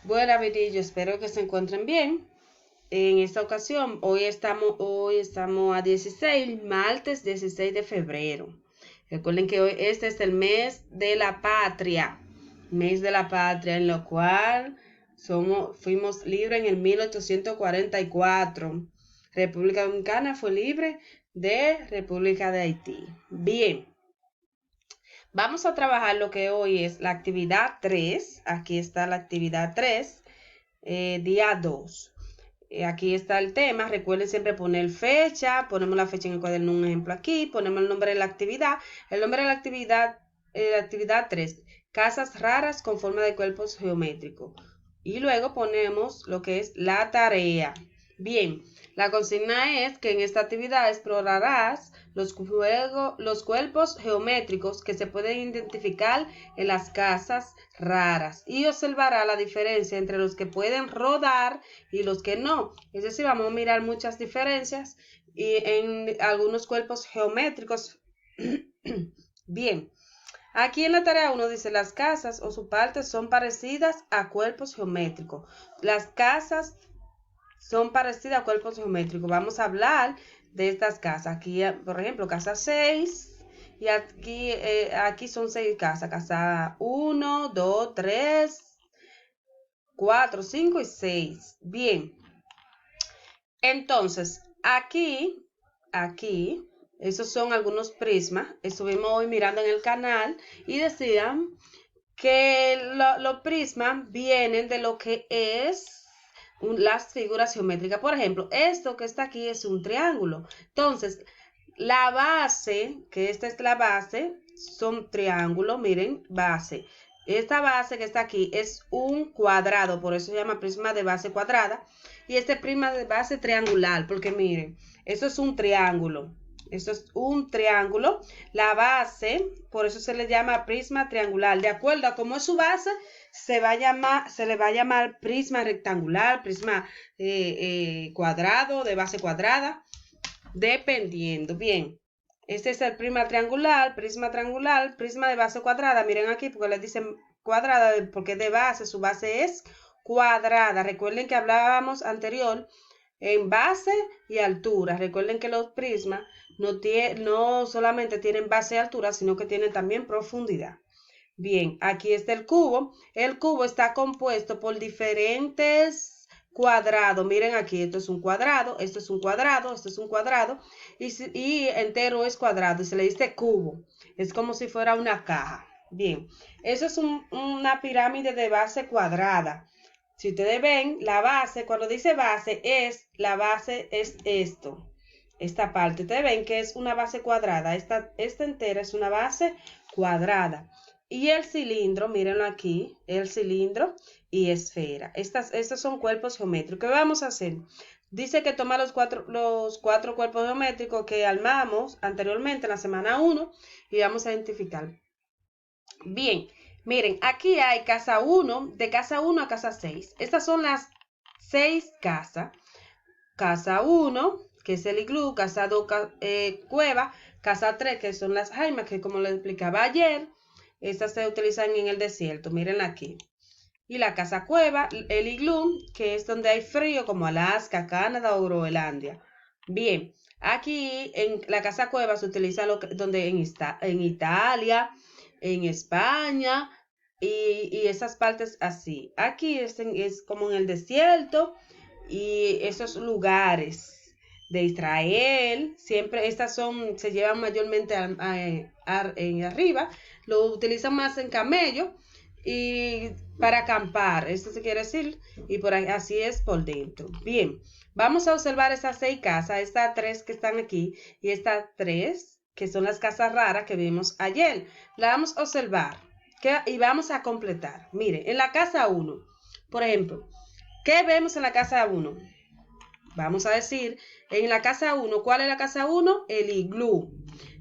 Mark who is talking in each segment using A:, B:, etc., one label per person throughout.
A: Bueno, Virillo, espero que se encuentren bien. En esta ocasión, hoy estamos a 16, martes 16 de febrero. Recuerden que hoy este es el mes de la patria, en lo cual fuimos libres en el 1844. República Dominicana fue libre de República de Haití. Bien, vamos a trabajar lo que hoy es la actividad 3. Aquí está la actividad 3, día 2. Aquí está el tema. Recuerden siempre poner fecha. Ponemos la fecha en el cuaderno, un ejemplo aquí. Ponemos el nombre de la actividad. El nombre de la actividad 3. Casas raras con forma de cuerpos geométricos. Y luego ponemos lo que es la tarea. Bien, la consigna es que en esta actividad explorarás los cuerpos geométricos que se pueden identificar en las casas raras y observará la diferencia entre los que pueden rodar y los que no. Es decir, vamos a mirar muchas diferencias y en algunos cuerpos geométricos. Bien, aquí en la tarea 1 dice las casas o su parte son parecidas a cuerpos geométricos. Las casas son parecidas a cuerpos geométricos. Vamos a hablar de estas casas. Aquí, por ejemplo, casa 6. Y aquí son 6 casas. Casa 1, 2, 3, 4, 5 y 6. Bien. Entonces, aquí, esos son algunos prismas. Estuvimos hoy mirando en el canal y decían que los prismas vienen de lo que es las figuras geométricas. Por ejemplo, esto que está aquí es un triángulo. Entonces, la base, que esta es la base, son triángulos, miren, base. Esta base que está aquí es un cuadrado, por eso se llama prisma de base cuadrada. Y este prisma de base triangular, porque miren, esto es un triángulo. Esto es un triángulo. La base, por eso se le llama prisma triangular. De acuerdo a cómo es su base, se le va a llamar prisma rectangular, prisma cuadrado, de base cuadrada, dependiendo. Bien, este es el prisma triangular, prisma de base cuadrada. Miren aquí, porque les dicen cuadrada, porque de base, su base es cuadrada. Recuerden que hablábamos anterior en base y altura. Recuerden que los prismas no solamente tienen base y altura, sino que tienen también profundidad. Bien, aquí está el cubo. El cubo está compuesto por diferentes cuadrados. Miren aquí, esto es un cuadrado, esto es un cuadrado, esto es un cuadrado y entero es cuadrado y se le dice cubo. Es como si fuera una caja. Bien, eso es una pirámide de base cuadrada. Si ustedes ven, la base, cuando dice base, la base es esto, esta parte. Ustedes ven que es una base cuadrada. Esta entera es una base cuadrada. Y el cilindro, mírenlo aquí, el cilindro y esfera. Estos son cuerpos geométricos. ¿Qué vamos a hacer? Dice que toma los cuatro cuerpos geométricos que armamos anteriormente en la semana 1 y vamos a identificar. Bien, miren, aquí hay casa 1, de casa 1 a casa 6. Estas son las 6 casas. Casa 1, que es el iglú, casa 2, cueva, casa 3, que son las jaimas, que como les explicaba ayer, estas se utilizan en el desierto, mírenla aquí. Y la casa cueva, el iglú, que es donde hay frío, como Alaska, Canadá o Groenlandia. Bien, aquí en la casa cueva se utiliza donde en Italia, en España y esas partes así. Aquí es como en el desierto y esos lugares de Israel, siempre se llevan mayormente en arriba, lo utilizan más en camello y para acampar, esto se quiere decir, y por ahí, así es por dentro. Bien, vamos a observar estas 6 casas, estas 3 que están aquí y estas 3 que son las casas raras que vimos ayer. La vamos a observar y vamos a completar. Mire, en la casa 1, por ejemplo, ¿qué vemos en la casa 1? Vamos a decir, en la casa 1, ¿cuál es la casa 1? El iglú.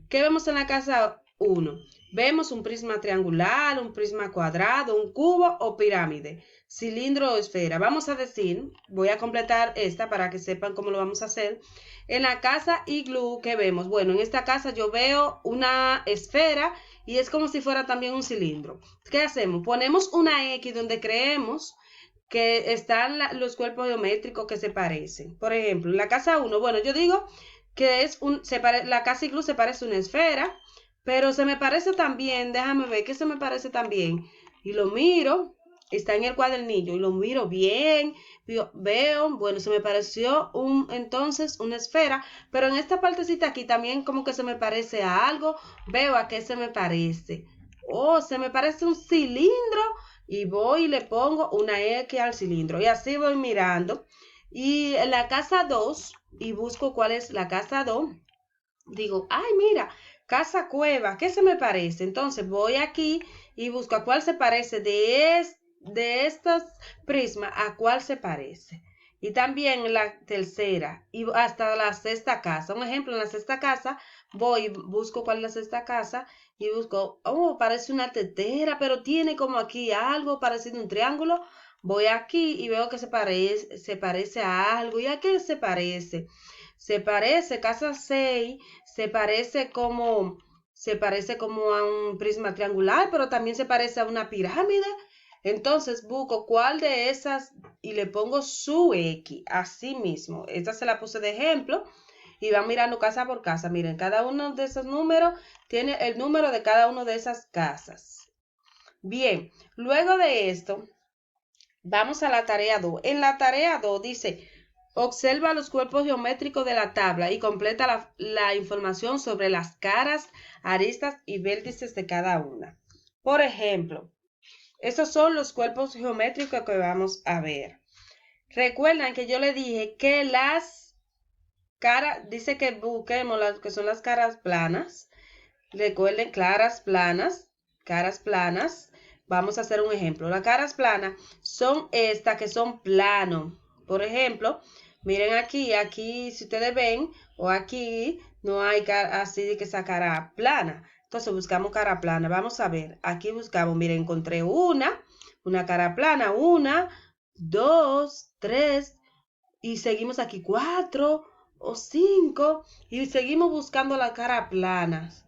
A: ¿Qué vemos en la casa 1? Vemos un prisma triangular, un prisma cuadrado, un cubo o pirámide, cilindro o esfera. Vamos a decir, voy a completar esta para que sepan cómo lo vamos a hacer. En la casa iglú, ¿qué vemos? Bueno, en esta casa yo veo una esfera y es como si fuera también un cilindro. ¿Qué hacemos? Ponemos una X donde creemos que están los cuerpos geométricos que se parecen. Por ejemplo, en la casa 1, bueno, yo digo que la casa iglú se parece a una esfera, pero se me parece también, déjame ver que se me parece también, y lo miro, está en el cuadernillo, y lo miro bien, veo, bueno, se me pareció entonces una esfera, pero en esta partecita aquí también como que se me parece a algo, veo a qué se me parece. Oh, se me parece un cilindro, y voy y le pongo una X al cilindro, y así voy mirando. Y en la casa 2, y busco cuál es la casa 2, digo, ay, mira, casa cueva, ¿qué se me parece? Entonces voy aquí y busco a cuál se parece de estas prismas, a cuál se parece. Y también la tercera y hasta la sexta casa. Un ejemplo, en la sexta casa voy, busco cuál es la sexta casa y busco, oh, parece una tetera, pero tiene como aquí algo parecido a un triángulo. Voy aquí y veo que se parece a algo. ¿Y a qué se parece? Se parece, casa 6 se parece como a un prisma triangular, pero también se parece a una pirámide. Entonces busco cuál de esas y le pongo su X, así mismo. Esta se la puse de ejemplo y van mirando casa por casa. Miren, cada uno de esos números tiene el número de cada una de esas casas. Bien, luego de esto, vamos a la tarea 2. En la tarea 2 dice, observa los cuerpos geométricos de la tabla y completa la información sobre las caras, aristas y vértices de cada una. Por ejemplo, estos son los cuerpos geométricos que vamos a ver. Recuerdan que yo le dije que las caras, dice que busquemos las que son las caras planas. Recuerden, caras planas. Vamos a hacer un ejemplo. Las caras planas son estas que son plano. Por ejemplo, miren aquí si ustedes ven, o aquí no hay así de que esa cara plana. Entonces buscamos cara plana. Vamos a ver, aquí buscamos, miren, encontré una cara plana, 1, 2, 3, y seguimos aquí 4 o 5, y seguimos buscando las caras planas.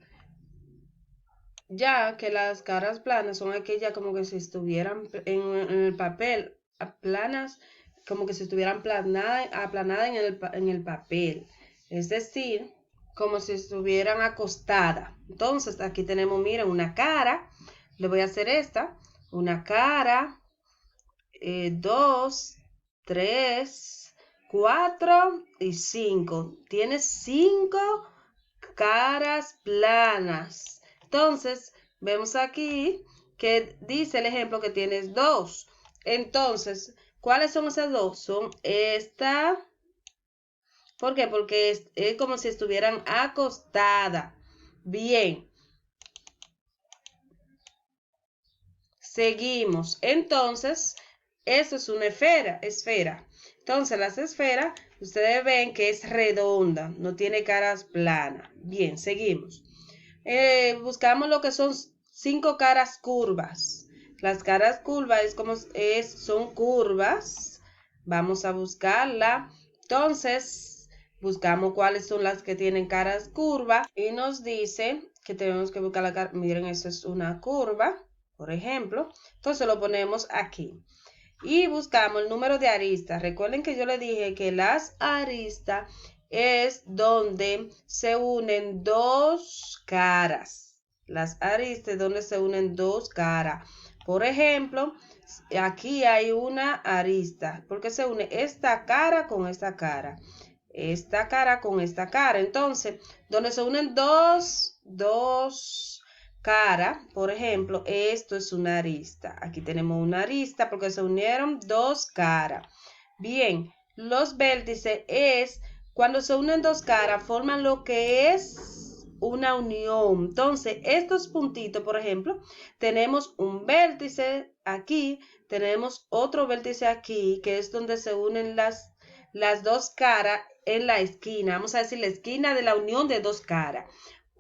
A: Ya que las caras planas son aquellas como que si estuvieran en el papel, planas, como que si estuvieran aplanadas en el papel. Es decir, como si estuvieran acostadas. Entonces, aquí tenemos, miren, una cara. Le voy a hacer esta. Una cara, 2, 3, 4 y 5. Tiene 5 caras planas. Entonces, vemos aquí que dice el ejemplo que tienes 2. Entonces, ¿cuáles son esas 2? Son esta. ¿Por qué? Porque es como si estuvieran acostadas. Bien. Seguimos. Entonces, eso es una esfera. Entonces, las esferas, ustedes ven que es redonda, no tiene caras planas. Bien, seguimos. Buscamos lo que son 5 caras curvas. Las caras curvas son curvas. Vamos a buscarla. Entonces, buscamos cuáles son las que tienen caras curvas y nos dice que tenemos que buscar la cara. Miren, esto es una curva, por ejemplo. Entonces lo ponemos aquí. Y buscamos el número de aristas. Recuerden que yo les dije que las aristas es donde se unen dos caras. Las aristas es donde se unen dos caras. Por ejemplo, aquí hay una arista, porque se une esta cara con esta cara. Esta cara con esta cara. Entonces, donde se unen dos cara, por ejemplo, esto es una arista. Aquí tenemos una arista porque se unieron dos caras. Bien, los vértices es cuando se unen dos caras, forman lo que es una unión. Entonces, estos puntitos, por ejemplo, tenemos un vértice aquí, tenemos otro vértice aquí, que es donde se unen las dos caras en la esquina. Vamos a decir la esquina de la unión de dos caras.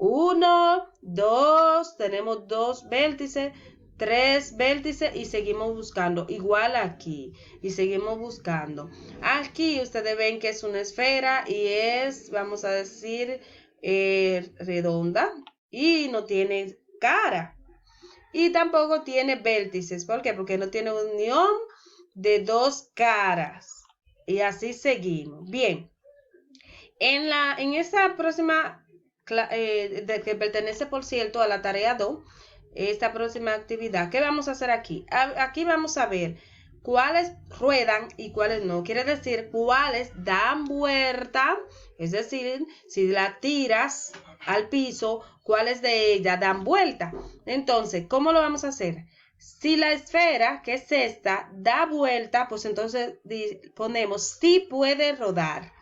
A: 1, 2, tenemos 2 vértices, 3 vértices y seguimos buscando. Igual aquí. Y seguimos buscando. Aquí ustedes ven que es una esfera y es, vamos a decir, redonda. Y no tiene cara. Y tampoco tiene vértices. ¿Por qué? Porque no tiene unión de dos caras. Y así seguimos. Bien. En esta próxima, que pertenece, por cierto, a la tarea 2, esta próxima actividad, ¿qué vamos a hacer aquí? Aquí vamos a ver cuáles ruedan y cuáles no. Quiere decir, cuáles dan vuelta, es decir, si la tiras al piso, cuáles de ellas dan vuelta. Entonces, ¿cómo lo vamos a hacer? Si la esfera, que es esta, da vuelta, pues entonces ponemos sí puede rodar.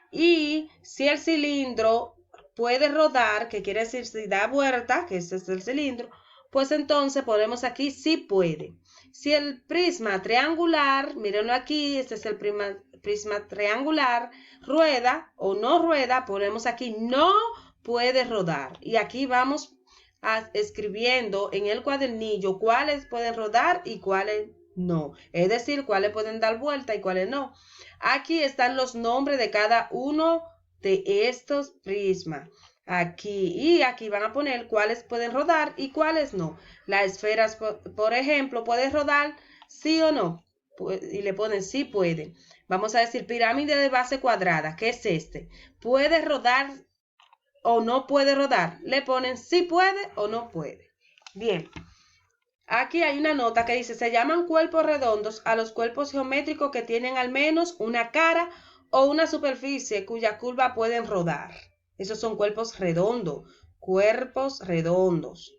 A: Y si el cilindro puede rodar, que quiere decir si da vuelta, que ese es el cilindro, pues entonces ponemos aquí sí puede. Si el prisma triangular, mírenlo aquí, este es el prisma triangular, rueda o no rueda, ponemos aquí no puede rodar. Y aquí vamos escribiendo en el cuadernillo cuáles pueden rodar y cuáles no. Es decir, cuáles pueden dar vuelta y cuáles no. Aquí están los nombres de cada uno de estos prismas. Aquí y aquí van a poner cuáles pueden rodar y cuáles no. Las esferas, por ejemplo, pueden rodar sí o no. Y le ponen sí puede. Vamos a decir pirámide de base cuadrada. ¿Qué es este? ¿Puede rodar o no puede rodar? Le ponen sí puede o no puede. Bien. Aquí hay una nota que dice, se llaman cuerpos redondos a los cuerpos geométricos que tienen al menos una cara o una superficie cuya curva pueden rodar. Esos son cuerpos redondos, cuerpos redondos.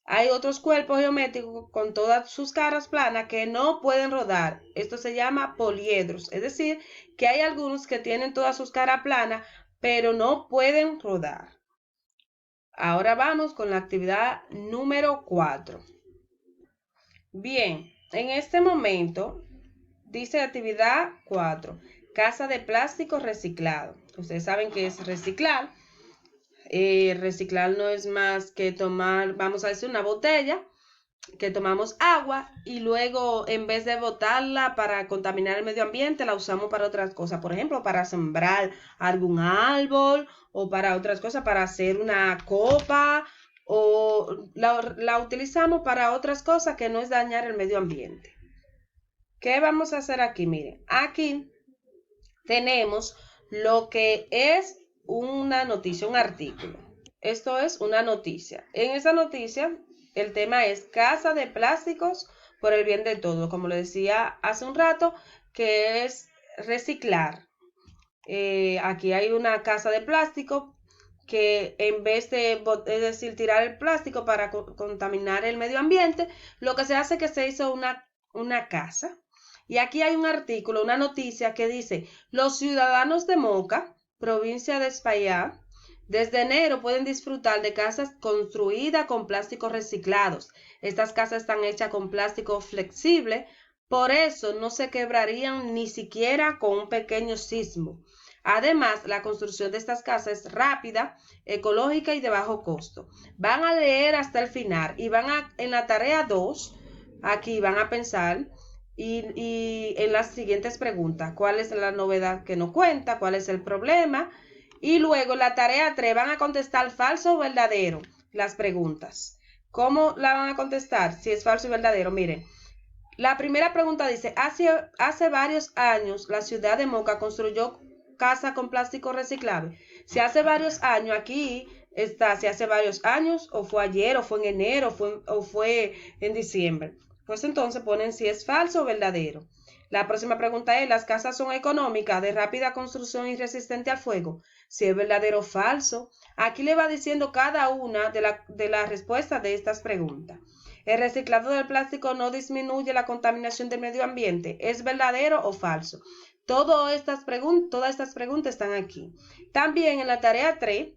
A: Hay otros cuerpos geométricos con todas sus caras planas que no pueden rodar. Esto se llama poliedros, es decir, que hay algunos que tienen todas sus caras planas, pero no pueden rodar. Ahora vamos con la actividad número 4. Bien, en este momento dice actividad 4, casa de plástico reciclado. Ustedes saben que es reciclar. Reciclar no es más que tomar, vamos a decir, una botella, que tomamos agua y luego en vez de botarla para contaminar el medio ambiente, la usamos para otras cosas. Por ejemplo, para sembrar algún árbol o para otras cosas, para hacer una copa o la utilizamos para otras cosas que no es dañar el medio ambiente. ¿Qué vamos a hacer aquí? Miren, aquí tenemos lo que es una noticia, un artículo. Esto es una noticia. En esa noticia, el tema es casa de plásticos por el bien de todos. Como le decía hace un rato, que es reciclar. Aquí hay una casa de plástico que en vez de, es decir, tirar el plástico para contaminar el medio ambiente, lo que se hace es que se hizo una casa. Y aquí hay un artículo, una noticia que dice, los ciudadanos de Moca, provincia de Espaillá, desde enero pueden disfrutar de casas construidas con plásticos reciclados. Estas casas están hechas con plástico flexible, por eso no se quebrarían ni siquiera con un pequeño sismo. Además, la construcción de estas casas es rápida, ecológica y de bajo costo. Van a leer hasta el final y en la tarea 2, aquí van a pensar y en las siguientes preguntas, ¿cuál es la novedad que no cuenta? ¿Cuál es el problema? Y luego en la tarea 3 van a contestar falso o verdadero las preguntas. ¿Cómo la van a contestar? Si es falso y verdadero, miren. La primera pregunta dice, hace varios años la ciudad de Moca construyó casa con plástico reciclable. Si hace varios años, aquí está, si hace varios años, o fue ayer, o fue en enero, o fue en diciembre. Pues entonces ponen si es falso o verdadero. La próxima pregunta es, ¿las casas son económicas, de rápida construcción y resistente al fuego? Si es verdadero o falso. Aquí le va diciendo cada una de las respuestas de estas preguntas. ¿El reciclado del plástico no disminuye la contaminación del medio ambiente? ¿Es verdadero o falso? Todas estas preguntas están aquí. También en la tarea 3,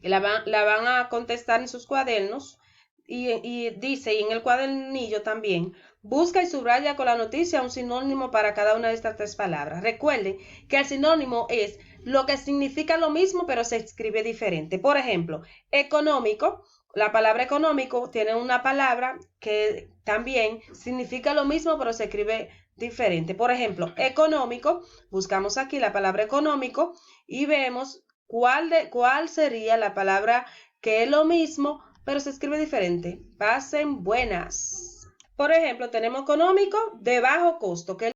A: la van a contestar en sus cuadernos y dice, y en el cuadernillo también, busca y subraya con la noticia un sinónimo para cada una de estas 3 palabras. Recuerden que el sinónimo es lo que significa lo mismo, pero se escribe diferente. Por ejemplo, económico. La palabra económico tiene una palabra que también significa lo mismo, pero se escribe diferente. Por ejemplo, económico, buscamos aquí la palabra económico y vemos cuál sería la palabra que es lo mismo, pero se escribe diferente. Pasen buenas. Por ejemplo, tenemos económico de bajo costo, que